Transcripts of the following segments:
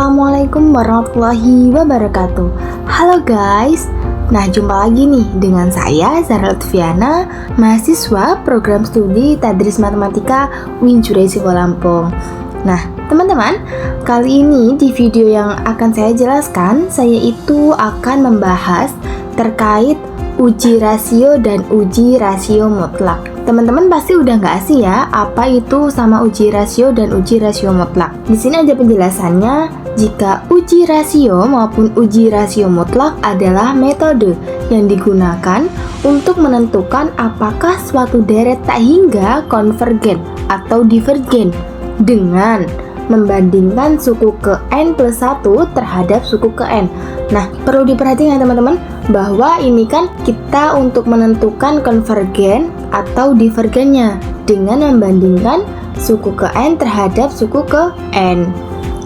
Assalamualaikum warahmatullahi wabarakatuh. Halo guys. Nah, jumpa lagi nih dengan saya Zahra Lutfiana, mahasiswa program studi Tadris Matematika UIN Jurai Siko Lampung. Nah, teman-teman, kali ini di video yang akan saya jelaskan, saya itu akan membahas terkait uji rasio dan uji rasio mutlak. Teman-teman pasti udah nggak asing ya, apa itu sama uji rasio dan uji rasio mutlak. Di sini ada penjelasannya. Jika uji rasio maupun uji rasio mutlak adalah metode yang digunakan untuk menentukan apakah suatu deret tak hingga konvergen atau divergen dengan membandingkan suku ke N plus 1 terhadap suku ke N. Nah, perlu diperhatikan teman-teman, bahwa ini kan kita untuk menentukan konvergen atau divergennya dengan membandingkan suku ke N terhadap suku ke N.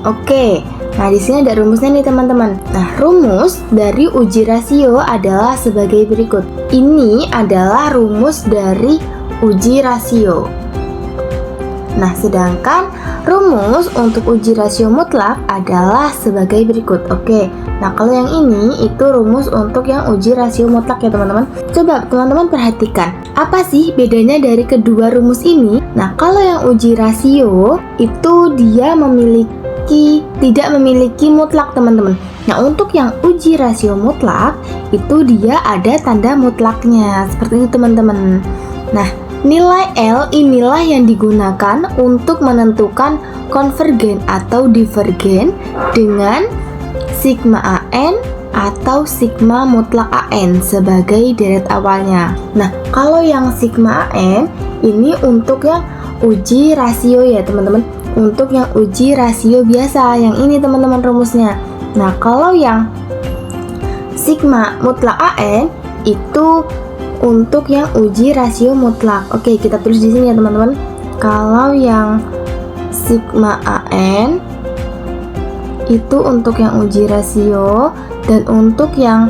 Oke, nah di sini ada rumusnya nih teman-teman. Nah, rumus dari uji rasio adalah sebagai berikut. Ini adalah rumus dari uji rasio. Nah, sedangkan rumus untuk uji rasio mutlak adalah sebagai berikut. Oke, nah kalau yang ini itu rumus untuk yang uji rasio mutlak ya teman-teman. Coba teman-teman perhatikan, apa sih bedanya dari kedua rumus ini? Nah, kalau yang uji rasio itu dia tidak memiliki mutlak teman-teman. Nah, untuk yang uji rasio mutlak itu dia ada tanda mutlaknya. Seperti itu teman-teman. Nah, nilai L inilah yang digunakan untuk menentukan konvergen atau divergen dengan sigma AN atau sigma mutlak AN sebagai deret awalnya. Nah, kalau yang sigma AN ini untuk yang uji rasio ya teman-teman. Untuk yang uji rasio biasa, yang ini teman-teman rumusnya. Nah, kalau yang sigma mutlak AN itu untuk yang uji rasio mutlak. Oke, kita tulis di sini ya teman-teman. Kalau yang sigma AN itu untuk yang uji rasio, dan untuk yang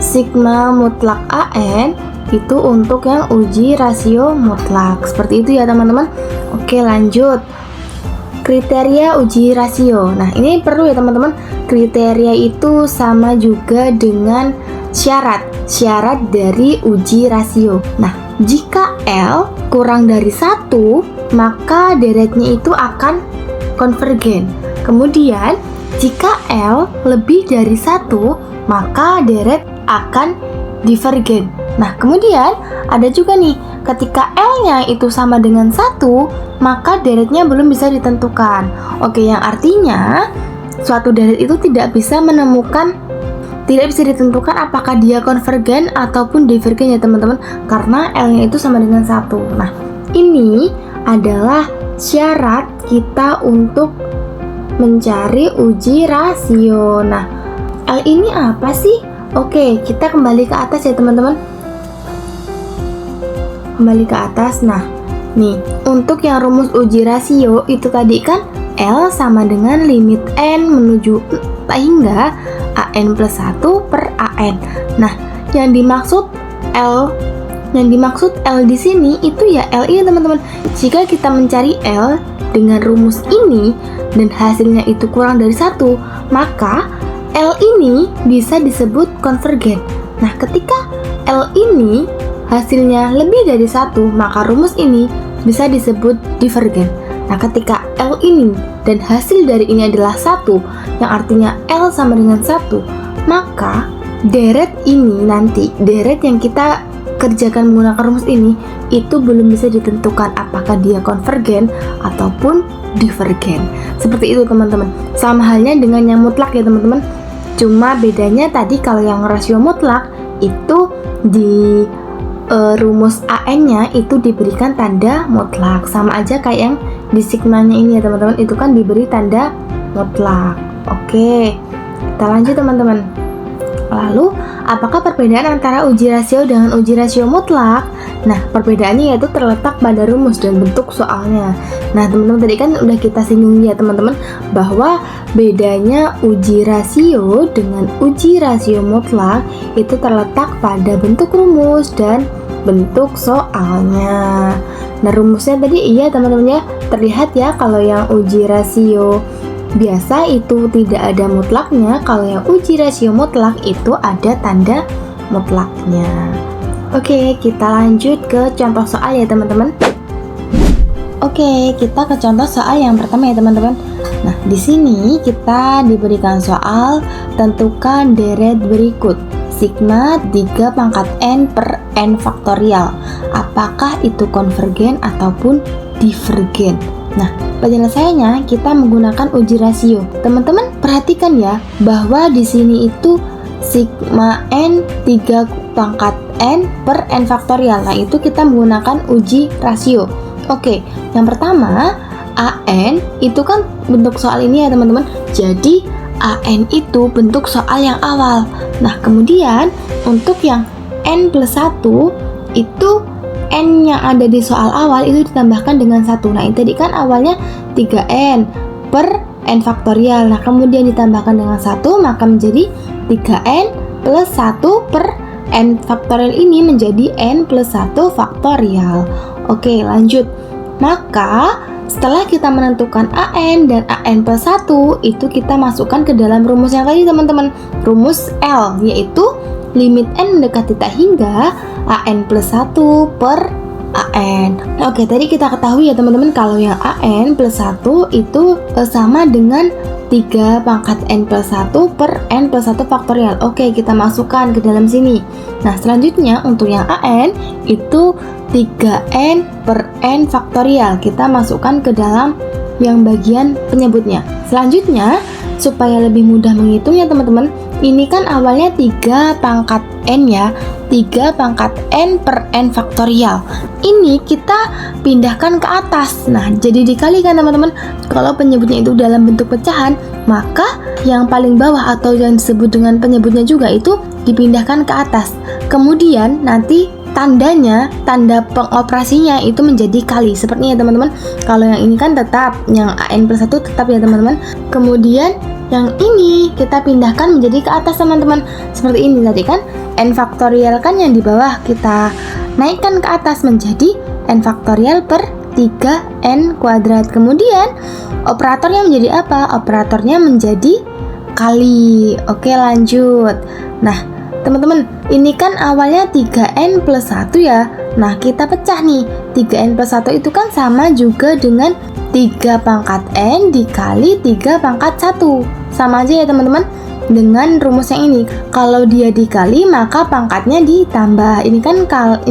sigma mutlak AN itu untuk yang uji rasio mutlak. Seperti itu ya teman-teman. Oke, lanjut. Kriteria uji rasio. Nah, ini perlu ya teman-teman. Kriteria itu sama juga dengan syarat dari uji rasio. Nah, jika L kurang dari 1, maka deretnya itu akan konvergen. Kemudian, jika L lebih dari 1, maka deret akan divergen. Nah, kemudian ada juga nih, ketika L-nya itu sama dengan 1, maka deretnya belum bisa ditentukan. Oke, yang artinya suatu deret itu tidak bisa ditentukan apakah dia konvergen ataupun divergen ya teman-teman, karena L-nya itu sama dengan 1. Nah, ini adalah syarat kita untuk mencari uji rasio. Nah, L ini apa sih? Oke, kita kembali ke atas ya teman-teman. Kembali ke atas. Nah, nih, untuk yang rumus uji rasio itu tadi kan L sama dengan limit N menuju hingga AN plus 1 per AN. Nah, yang dimaksud L di sini itu ya L ini teman-teman. Jika kita mencari L dengan rumus ini dan hasilnya itu kurang dari 1, maka L ini bisa disebut konvergen. Nah, ketika L ini hasilnya lebih dari 1, maka rumus ini bisa disebut divergen. Nah, ketika L ini dan hasil dari ini adalah 1, yang artinya L sama dengan 1, maka deret ini nanti, deret yang kita kerjakan menggunakan rumus ini, itu belum bisa ditentukan apakah dia konvergen ataupun divergen. Seperti itu teman-teman. Sama halnya dengan yang mutlak ya teman-teman. Cuma bedanya tadi kalau yang rasio mutlak itu di rumus AN-nya itu diberikan tanda mutlak. Sama aja kayak yang di sigmanya ini ya teman-teman, itu kan diberi tanda mutlak. Oke, kita lanjut teman-teman. Lalu, apakah perbedaan antara uji rasio dengan uji rasio mutlak? Nah, perbedaannya yaitu terletak pada rumus dan bentuk soalnya. Nah, teman-teman tadi kan udah kita singgung ya teman-teman, bahwa bedanya uji rasio dengan uji rasio mutlak itu terletak pada bentuk rumus dan bentuk soalnya. Nah, rumusnya tadi iya teman-teman ya, terlihat ya kalau yang uji rasio biasa itu tidak ada mutlaknya. Kalau yang uji rasio mutlak itu ada tanda mutlaknya. Oke, kita lanjut ke contoh soal ya teman-teman. Oke, kita ke contoh soal yang pertama ya teman-teman. Nah, di sini kita diberikan soal tentukan deret berikut. Sigma 3 pangkat n per n faktorial. Apakah itu konvergen ataupun divergen? Nah, penyelesaiannya kita menggunakan uji rasio. Teman-teman perhatikan ya, bahwa di sini itu sigma n 3 pangkat n per n faktorial. Nah, itu kita menggunakan uji rasio. Oke, yang pertama AN itu kan bentuk soal ini ya teman-teman. Jadi AN itu bentuk soal yang awal. Nah, kemudian untuk yang N plus 1 itu N yang ada di soal awal itu ditambahkan dengan 1. Nah, ini tadi kan awalnya 3N per N faktorial. Nah, kemudian ditambahkan dengan 1, maka menjadi 3N plus 1 per N faktorial ini menjadi N plus 1 faktorial. Oke, lanjut. Maka setelah kita menentukan AN dan AN plus 1, itu kita masukkan ke dalam rumus yang tadi teman-teman. Rumus L, yaitu limit N mendekati tak hingga AN plus 1 per AN. Oke, tadi kita ketahui ya teman-teman, kalau yang AN plus 1 itu sama dengan 3 pangkat N plus 1 per N plus 1 faktorial. Oke, kita masukkan ke dalam sini. Nah, selanjutnya untuk yang AN itu 3N per N faktorial. Kita masukkan ke dalam yang bagian penyebutnya. Selanjutnya, supaya lebih mudah menghitungnya teman-teman, ini kan awalnya 3 pangkat N ya, 3 pangkat N per N faktorial. Ini kita pindahkan ke atas. Nah, jadi dikalikan teman-teman. Kalau penyebutnya itu dalam bentuk pecahan, maka yang paling bawah atau yang disebut dengan penyebutnya juga itu dipindahkan ke atas. Kemudian nanti tandanya, tanda pengoperasinya itu menjadi kali. Sepertinya ya teman-teman. Kalau yang ini kan tetap, yang AN plus 1 tetap ya teman-teman. Kemudian yang ini kita pindahkan menjadi ke atas teman-teman. Seperti ini tadi kan, N faktorial kan yang di bawah, kita naikkan ke atas menjadi N faktorial per 3N kuadrat. Kemudian operatornya menjadi apa? Operatornya menjadi kali. Oke, lanjut. Nah, teman-teman, ini kan awalnya 3N plus 1 ya. Nah, kita pecah nih. 3N plus 1 itu kan sama juga dengan 3 pangkat N dikali 3 pangkat 1. Sama aja ya teman-teman dengan rumus yang ini. Kalau dia dikali maka pangkatnya ditambah. Ini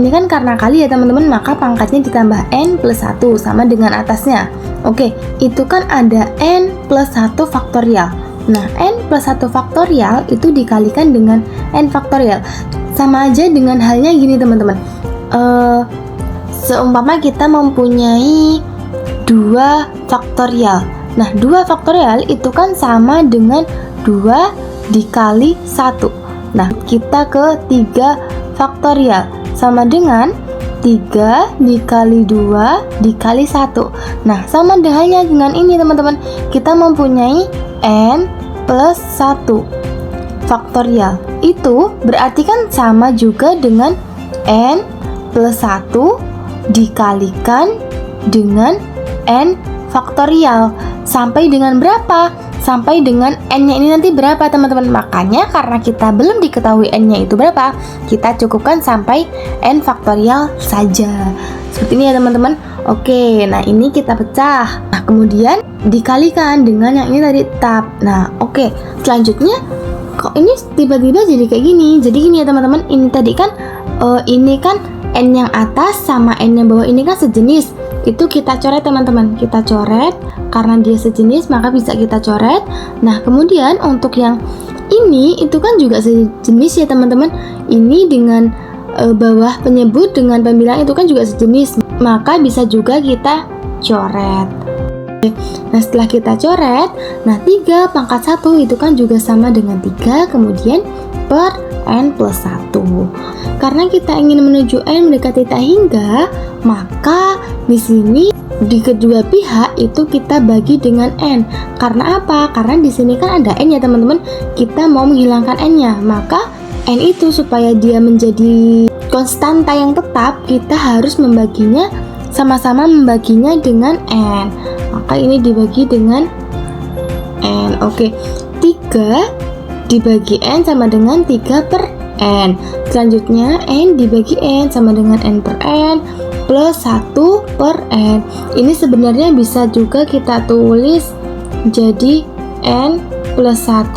kan karena kali ya teman-teman, maka pangkatnya ditambah N plus 1 sama dengan atasnya. Oke, itu kan ada N plus 1 faktorial. Nah, N plus 1 faktorial itu dikalikan dengan N faktorial. Sama aja dengan halnya gini teman-teman. Seumpama kita mempunyai 2 faktorial. Nah, 2 faktorial itu kan sama dengan 2 dikali 1. Nah, kita ke 3 faktorial. Sama dengan 3 dikali 2 dikali 1. Nah, sama halnya dengan ini teman-teman. Kita mempunyai N plus 1 faktorial. Itu berarti kan sama juga dengan N plus 1 dikalikan dengan N faktorial. Sampai dengan berapa? Sampai dengan N-nya ini nanti berapa teman-teman. Makanya karena kita belum diketahui N-nya itu berapa, kita cukupkan sampai N faktorial saja. Seperti ini ya teman-teman. Oke, nah ini kita pecah. Nah, kemudian dikalikan dengan yang ini tadi tetap. Nah, oke. Selanjutnya, kok ini tiba-tiba jadi kayak gini? Jadi gini ya teman-teman. Ini tadi kan ini kan N yang atas sama N yang bawah ini kan sejenis. Itu kita coret teman-teman. Kita coret, karena dia sejenis maka bisa kita coret. Nah, kemudian untuk yang ini itu kan juga sejenis ya teman-teman. Ini dengan bawah penyebut dengan pembilang itu kan juga sejenis, maka bisa juga kita coret. Nah, setelah kita coret, nah 3 pangkat 1 itu kan juga sama dengan 3 kemudian per N plus 1. Karena kita ingin menuju N mendekati tak hingga, maka di sini di kedua pihak itu kita bagi dengan N. Karena apa? Karena di sini kan ada N ya teman-teman. Kita mau menghilangkan N-nya, maka N itu supaya dia menjadi konstanta yang tetap, kita harus membaginya, sama-sama membaginya dengan N. Maka ini dibagi dengan Oke, 3 dibagi N sama dengan 3 per N. Selanjutnya N dibagi N sama dengan N per N plus 1 per N. Ini sebenarnya bisa juga kita tulis jadi N plus 1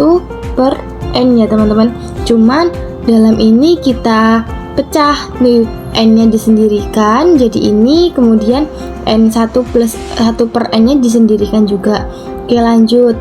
per N ya teman-teman. Cuman dalam ini kita pecah nih, N-nya disendirikan jadi ini, kemudian N1 plus 1 per N-nya disendirikan juga. Oke, lanjut.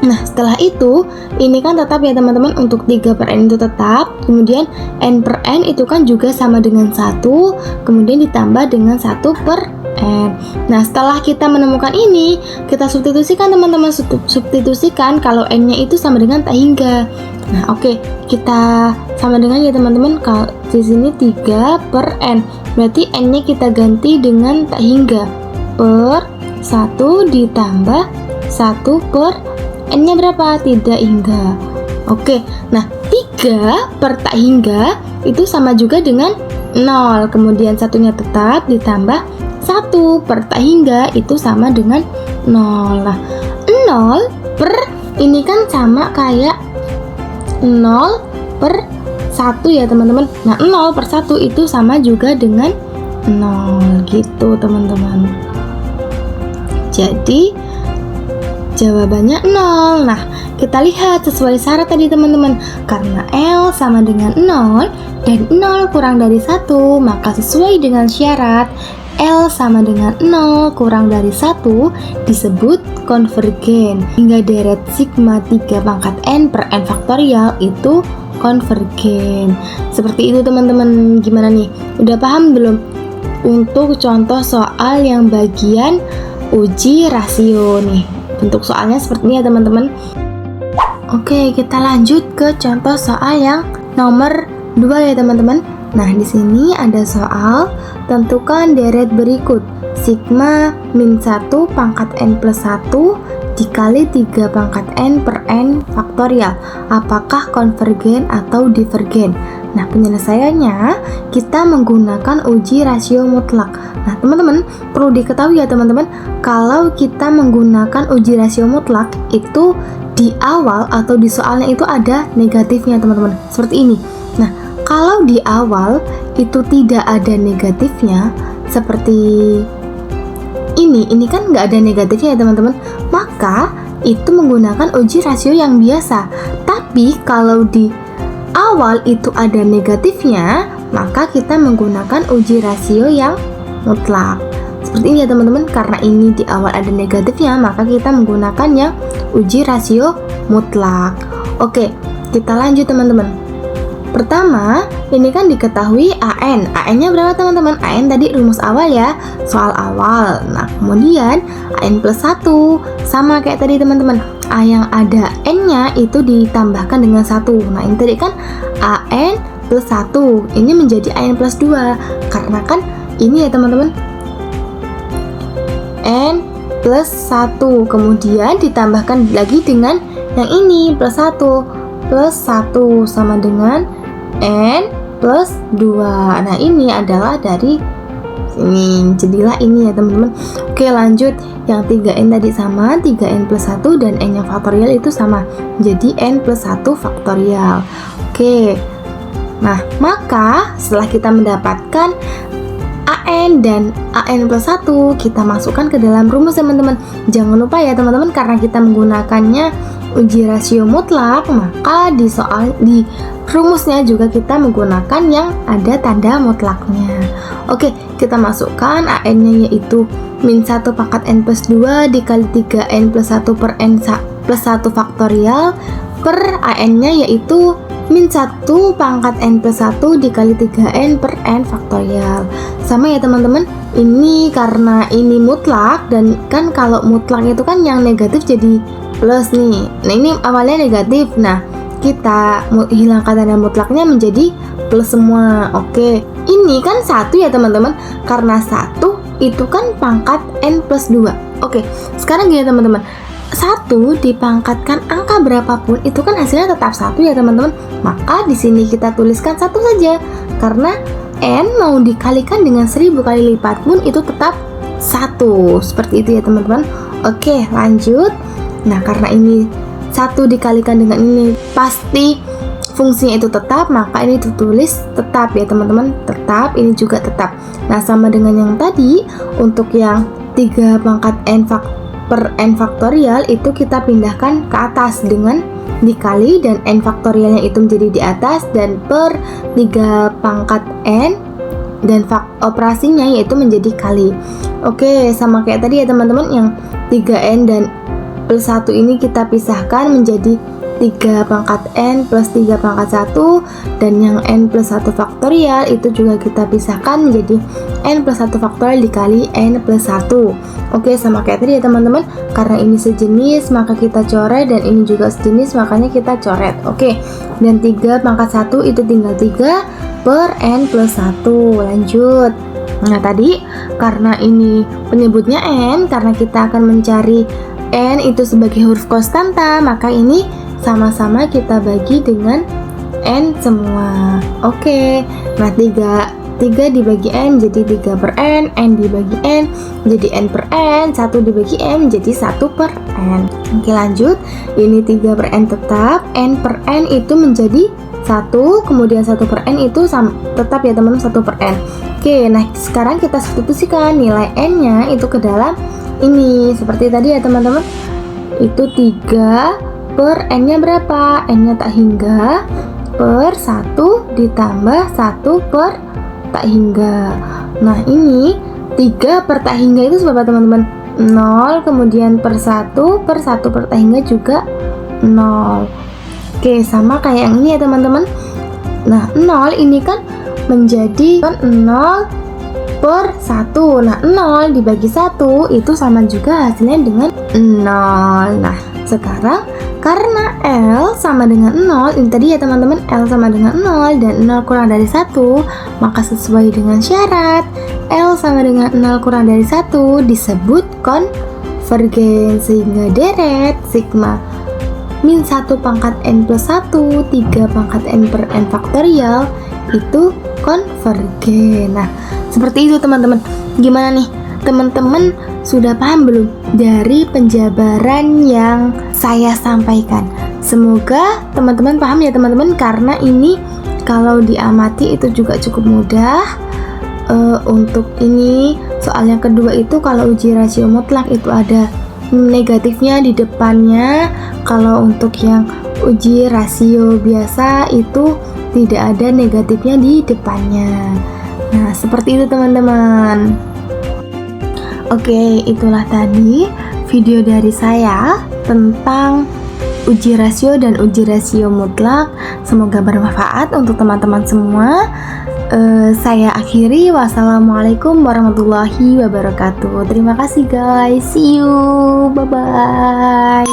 Nah, setelah itu, ini kan tetap ya teman-teman, untuk 3 per N itu tetap, kemudian N per N itu kan juga sama dengan 1, kemudian ditambah dengan 1 per N. Nah, setelah kita menemukan ini, kita substitusikan teman-teman, substitusikan kalau N-nya itu sama dengan tak hingga. Nah, oke, kita sama dengan ya teman-teman, kalau di sini 3 per N, berarti N-nya kita ganti dengan tak hingga, per 1 ditambah 1 per N-nya berapa? Tidak hingga. Oke, nah 3 per tak hingga itu sama juga dengan 0. Kemudian satunya tetap ditambah 1 per tak hingga itu sama dengan 0. Nah, 0 per ini kan sama kayak 0 per 1 ya teman-teman. Nah, 0 per 1 itu sama juga dengan 0 gitu teman-teman. Jadi jawabannya 0. Nah, kita lihat sesuai syarat tadi teman-teman. Karena L sama dengan 0 dan 0 kurang dari 1, maka sesuai dengan syarat L sama dengan 0 kurang dari 1 disebut konvergen. Hingga deret sigma 3 pangkat N per N faktorial itu konvergen. Seperti itu teman-teman. Gimana nih? Udah paham belum? Untuk contoh soal yang bagian uji rasio nih. Bentuk soalnya seperti ini ya teman-teman. Oke, kita lanjut ke contoh soal yang nomor 2 ya teman-teman. Nah, di sini ada soal tentukan deret berikut. Sigma min 1 pangkat N plus 1 dikali 3 pangkat N per N faktorial. Apakah konvergen atau divergen? Nah, penyelesaiannya kita menggunakan uji rasio mutlak. Nah, teman-teman, perlu diketahui ya teman-teman, kalau kita menggunakan uji rasio mutlak itu di awal atau di soalnya itu ada negatifnya teman-teman, seperti ini. Nah, kalau di awal itu tidak ada negatifnya seperti ini kan nggak ada negatifnya ya teman-teman, maka itu menggunakan uji rasio yang biasa. Tapi kalau di awal itu ada negatifnya, maka kita menggunakan uji rasio yang mutlak. Seperti ini ya teman-teman, karena ini di awal ada negatifnya, maka kita menggunakan yang uji rasio mutlak. Oke, kita lanjut teman-teman. Pertama, ini kan diketahui AN. AN-nya berapa teman-teman? AN tadi rumus awal ya, soal awal. Nah, kemudian AN plus 1, sama kayak tadi teman-teman. A yang ada N-nya itu ditambahkan dengan 1. Nah, ini tadi kan AN plus 1. Ini menjadi AN plus 2. Karena kan ini ya teman-teman, N plus 1. Kemudian ditambahkan lagi dengan yang ini, plus 1. Plus 1 sama dengan N plus 2. Nah, ini adalah dari sini. Jadilah ini ya teman-teman. Oke, lanjut. Yang 3N tadi sama, 3N plus 1 dan N yang faktorial itu sama. Jadi N plus 1 faktorial. Oke. Nah, maka setelah kita mendapatkan AN dan AN plus 1, kita masukkan ke dalam rumus teman-teman. Jangan lupa ya teman-teman, karena kita menggunakannya uji rasio mutlak, maka di rumusnya juga kita menggunakan yang ada tanda mutlaknya. Oke, kita masukkan AN-nya yaitu min 1 pangkat N plus 2 dikali 3N plus 1 per N plus 1 faktorial per AN-nya yaitu min 1 pangkat N plus 1 dikali 3N per N faktorial. Sama ya teman-teman, ini karena ini mutlak, dan kan kalau mutlak itu kan yang negatif jadi plus nih. Nah, ini awalnya negatif. Nah, kita hilangkan tanda mutlaknya menjadi plus semua. Oke, ini kan 1 ya teman-teman, karena 1 itu kan pangkat N plus 2. Oke, sekarang gini teman-teman, 1 dipangkatkan angka berapapun itu kan hasilnya tetap 1 ya teman-teman. Maka di sini kita tuliskan 1 saja, karena N mau dikalikan dengan 1000 kali lipat pun itu tetap 1. Seperti itu ya teman-teman. Oke, lanjut. Nah, karena ini 1 dikalikan dengan ini pasti fungsinya itu tetap, maka ini ditulis tetap ya teman-teman, tetap, ini juga tetap. Nah, sama dengan yang tadi, untuk yang 3 pangkat n per n faktorial itu kita pindahkan ke atas dengan dikali, dan n faktorialnya itu menjadi di atas, dan per 3 pangkat n dan operasinya yaitu menjadi kali. Oke, sama kayak tadi ya teman-teman, yang 3n dan plus 1 ini kita pisahkan menjadi 3 pangkat n plus 3 pangkat 1, dan yang n plus 1 faktorial itu juga kita pisahkan menjadi n plus 1 faktorial dikali n plus 1. Oke, sama kayak tadi ya teman-teman, karena ini sejenis maka kita coret, dan ini juga sejenis makanya kita coret. Oke, dan 3 pangkat 1 itu tinggal 3 per n plus 1. Lanjut. Nah, tadi karena ini penyebutnya n, karena kita akan mencari n itu sebagai huruf konstanta, maka ini sama-sama kita bagi dengan n semua. Oke, nah 3 dibagi n jadi 3 per n dibagi n jadi n per n, 1 dibagi n jadi 1 per n. Oke, lanjut. Ini 3 per n tetap, n per n itu menjadi 1, kemudian 1 per n itu tetap ya teman-teman, 1 per n. Oke, nah sekarang kita substitusikan nilai n-nya itu ke dalam ini. Seperti tadi ya teman-teman, itu 3 per n-nya berapa? N-nya tak hingga per 1 ditambah 1 per tak hingga. Nah, ini 3 per tak hingga itu berapa teman-teman? 0, kemudian per 1 per tak hingga juga 0. Oke, sama kayak yang ini ya teman-teman. Nah, 0 ini kan menjadi 0 per 1. Nah, 0 dibagi 1 itu sama juga hasilnya dengan 0. Nah, sekarang karena L sama dengan 0, ini tadi ya teman-teman, L sama dengan 0 dan 0 kurang dari 1, maka sesuai dengan syarat L sama dengan 0 kurang dari 1 disebut konvergen, sehingga deret sigma min 1 pangkat n plus 1 3 pangkat n per n faktorial itu konvergen. Nah, seperti itu teman-teman. Gimana nih? Teman-teman sudah paham belum dari penjabaran yang saya sampaikan? Semoga teman-teman paham ya teman-teman, karena ini kalau diamati itu juga cukup mudah. Untuk ini soal yang kedua itu kalau uji rasio mutlak itu ada negatifnya di depannya. Kalau untuk yang uji rasio biasa itu tidak ada negatifnya di depannya. Nah, seperti itu teman-teman. Oke, itulah tadi video dari saya tentang uji rasio dan uji rasio mutlak. Semoga bermanfaat untuk teman-teman semua. Saya akhiri. Wassalamualaikum warahmatullahi wabarakatuh. Terima kasih guys. See you. Bye-bye.